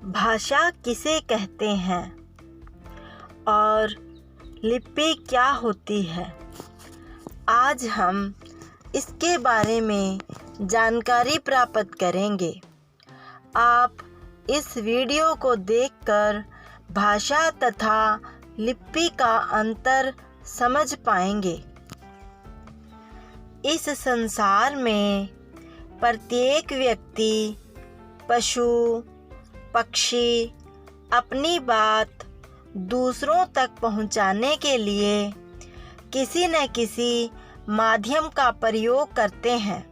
भाषा किसे कहते हैं और लिपि क्या होती है, आज हम इसके बारे में जानकारी प्राप्त करेंगे। आप इस वीडियो को देखकर भाषा तथा लिपि का अंतर समझ पाएंगे। इस संसार में प्रत्येक व्यक्ति, पशु, पक्षी अपनी बात दूसरों तक पहुंचाने के लिए किसी न किसी माध्यम का प्रयोग करते हैं।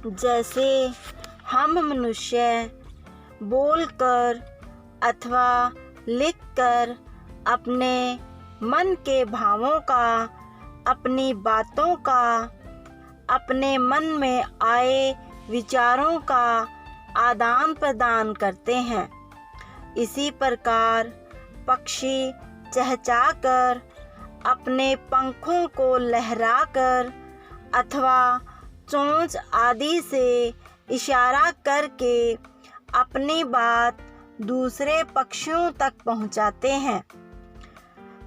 जैसे हम मनुष्य बोलकर अथवा लिखकर अपने मन के भावों का, अपनी बातों का, अपने मन में आए विचारों का आदान प्रदान करते हैं। इसी प्रकार पक्षी चहचहाकर, अपने पंखों को लहराकर अथवा चोंच आदि से इशारा करके अपनी बात दूसरे पक्षियों तक पहुंचाते हैं।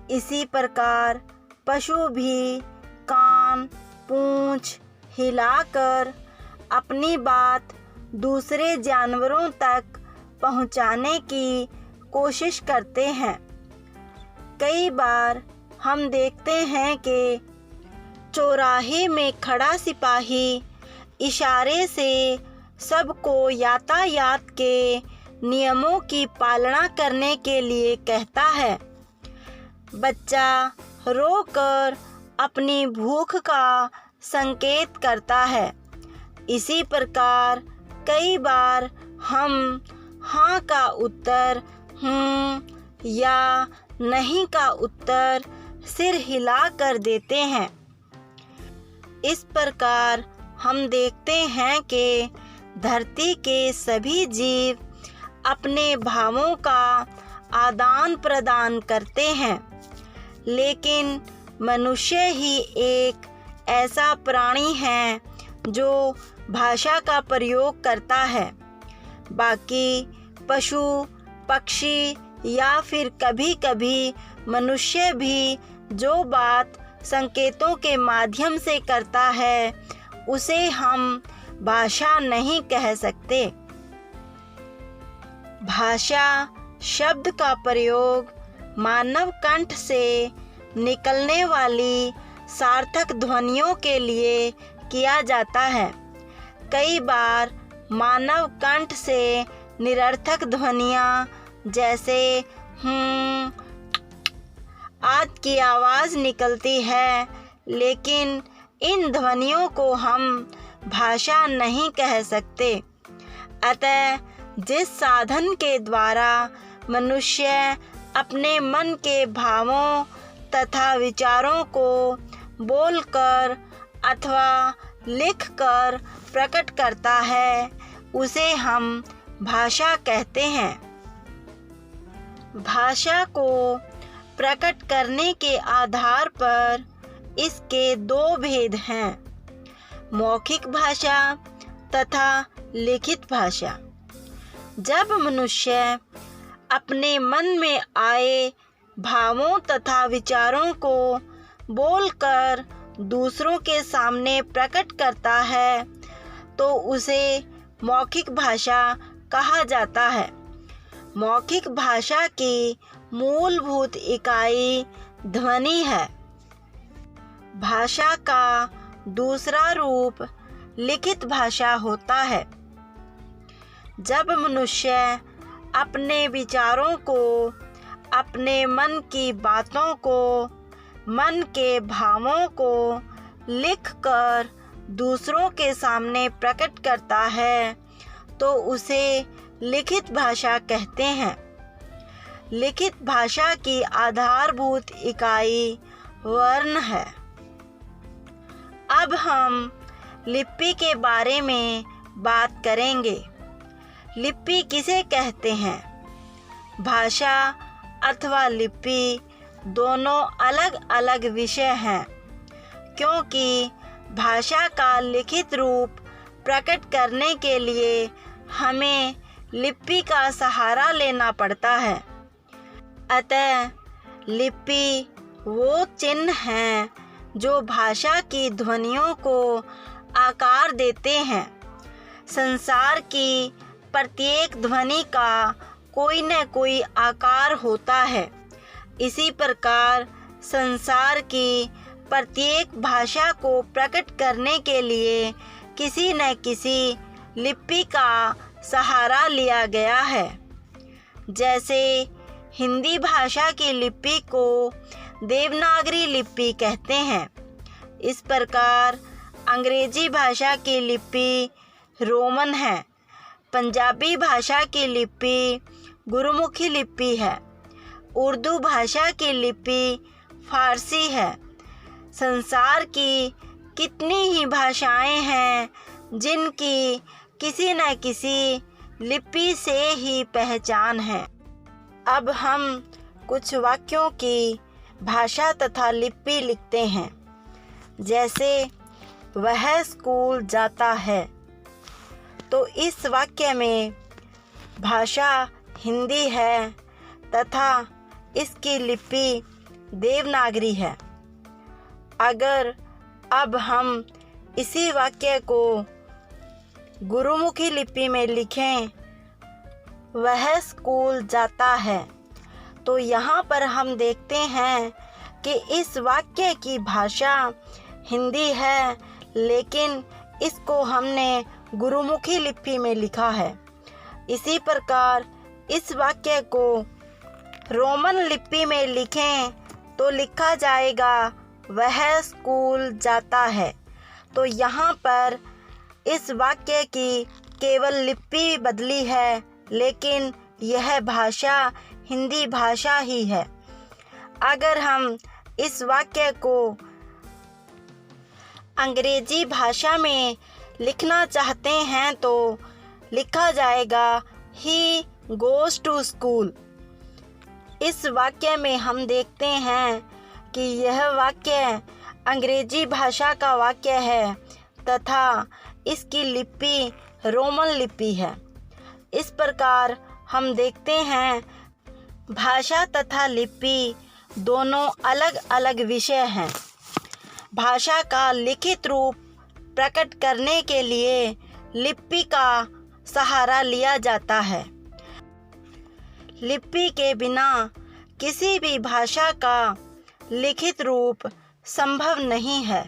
इसी प्रकार पशु भी कान, पूंछ हिलाकर अपनी बात दूसरे जानवरों तक पहुंचाने की कोशिश करते हैं। कई बार हम देखते हैं कि चौराहे में खड़ा सिपाही इशारे से सबको यातायात के नियमों की पालना करने के लिए कहता है। बच्चा रोकर अपनी भूख का संकेत करता है। इसी प्रकार कई बार हम हाँ का उत्तर या नहीं का उत्तर सिर हिला कर देते हैं। इस प्रकार हम देखते हैं कि धरती के सभी जीव अपने भावों का आदान प्रदान करते हैं, लेकिन मनुष्य ही एक ऐसा प्राणी है जो भाषा का प्रयोग करता है। बाकी पशु, पक्षी या फिर कभी कभी मनुष्य भी जो बात संकेतों के माध्यम से करता है उसे हम भाषा नहीं कह सकते। भाषा शब्द का प्रयोग मानव कंठ से निकलने वाली सार्थक ध्वनियों के लिए किया जाता है। कई बार मानव कंठ से निरर्थक ध्वनियाँ जैसे आदि की आवाज़ निकलती है, लेकिन इन ध्वनियों को हम भाषा नहीं कह सकते। अतः जिस साधन के द्वारा मनुष्य अपने मन के भावों तथा विचारों को बोलकर अथवा लिखकर प्रकट करता है उसे हम भाषा कहते हैं। भाषा को प्रकट करने के आधार पर इसके दो भेद हैं, मौखिक भाषा तथा लिखित भाषा। जब मनुष्य अपने मन में आए भावों तथा विचारों को बोलकर दूसरों के सामने प्रकट करता है तो उसे मौखिक भाषा कहा जाता है। मौखिक भाषा की मूलभूत इकाई ध्वनि है। भाषा का दूसरा रूप लिखित भाषा होता है। जब मनुष्य अपने विचारों को, अपने मन की बातों को, मन के भावों को लिखकर दूसरों के सामने प्रकट करता है तो उसे लिखित भाषा कहते हैं। लिखित भाषा की आधारभूत इकाई वर्ण है। अब हम लिपि के बारे में बात करेंगे। लिपि किसे कहते हैं? भाषा अथवा लिपि दोनों अलग अलग विषय हैं, क्योंकि भाषा का लिखित रूप प्रकट करने के लिए हमें लिपि का सहारा लेना पड़ता है। अतः लिपि वो चिन्ह हैं जो भाषा की ध्वनियों को आकार देते हैं। संसार की प्रत्येक ध्वनि का कोई न कोई आकार होता है। इसी प्रकार संसार की प्रत्येक भाषा को प्रकट करने के लिए किसी न किसी लिपि का सहारा लिया गया है। जैसे हिंदी भाषा की लिपि को देवनागरी लिपि कहते हैं, इस प्रकार अंग्रेजी भाषा की लिपि रोमन है। पंजाबी भाषा की लिपि गुरुमुखी लिपि है। उर्दू भाषा की लिपि फारसी है। संसार की कितनी ही भाषाएं हैं जिनकी किसी न किसी लिपि से ही पहचान है। अब हम कुछ वाक्यों की भाषा तथा लिपि लिखते हैं। जैसे वह स्कूल जाता है, तो इस वाक्य में भाषा हिंदी है तथा इसकी लिपि देवनागरी है। अगर अब हम इसी वाक्य को गुरुमुखी लिपि में लिखें, वह स्कूल जाता है, तो यहाँ पर हम देखते हैं कि इस वाक्य की भाषा हिंदी है, लेकिन इसको हमने गुरुमुखी लिपि में लिखा है। इसी प्रकार इस वाक्य को रोमन लिपि में लिखें तो लिखा जाएगा वह स्कूल जाता है। तो यहाँ पर इस वाक्य की केवल लिपि बदली है, लेकिन यह भाषा हिंदी भाषा ही है। अगर हम इस वाक्य को अंग्रेजी भाषा में लिखना चाहते हैं तो लिखा जाएगा ही गोज़ टू स्कूल। इस वाक्य में हम देखते हैं कि यह वाक्य अंग्रेजी भाषा का वाक्य है तथा इसकी लिपि रोमन लिपि है। इस प्रकार हम देखते हैं भाषा तथा लिपि दोनों अलग अलग विषय हैं। भाषा का लिखित रूप प्रकट करने के लिए लिपि का सहारा लिया जाता है। लिपि के बिना किसी भी भाषा का लिखित रूप संभव नहीं है।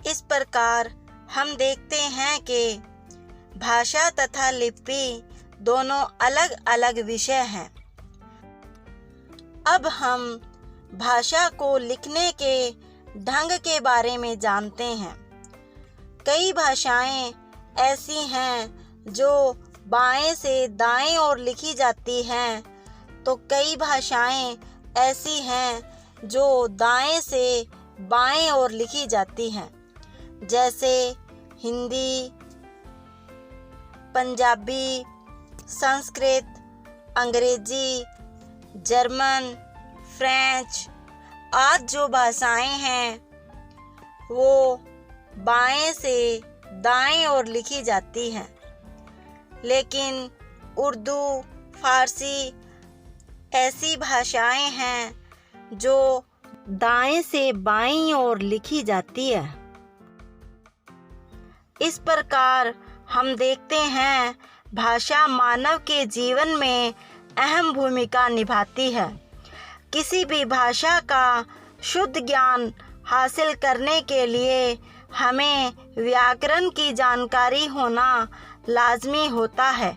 इस प्रकार हम देखते हैं कि भाषा तथा लिपि दोनों अलग अलग विषय हैं। अब हम भाषा को लिखने के ढंग के बारे में जानते हैं। कई भाषाएं ऐसी हैं जो बाएं से दाएं ओर लिखी जाती हैं, तो कई भाषाएं ऐसी हैं जो दाएं से बाएं ओर लिखी जाती हैं। जैसे हिंदी, पंजाबी, संस्कृत, अंग्रेजी, जर्मन, फ्रेंच आदि जो भाषाएं हैं वो बाएं से दाएं ओर लिखी जाती हैं। लेकिन उर्दू, फारसी ऐसी भाषाएं हैं जो दाएं से बाईं ओर लिखी जाती है। इस प्रकार हम देखते हैं भाषा मानव के जीवन में अहम भूमिका निभाती है। किसी भी भाषा का शुद्ध ज्ञान हासिल करने के लिए हमें व्याकरण की जानकारी होना लाजमी होता है।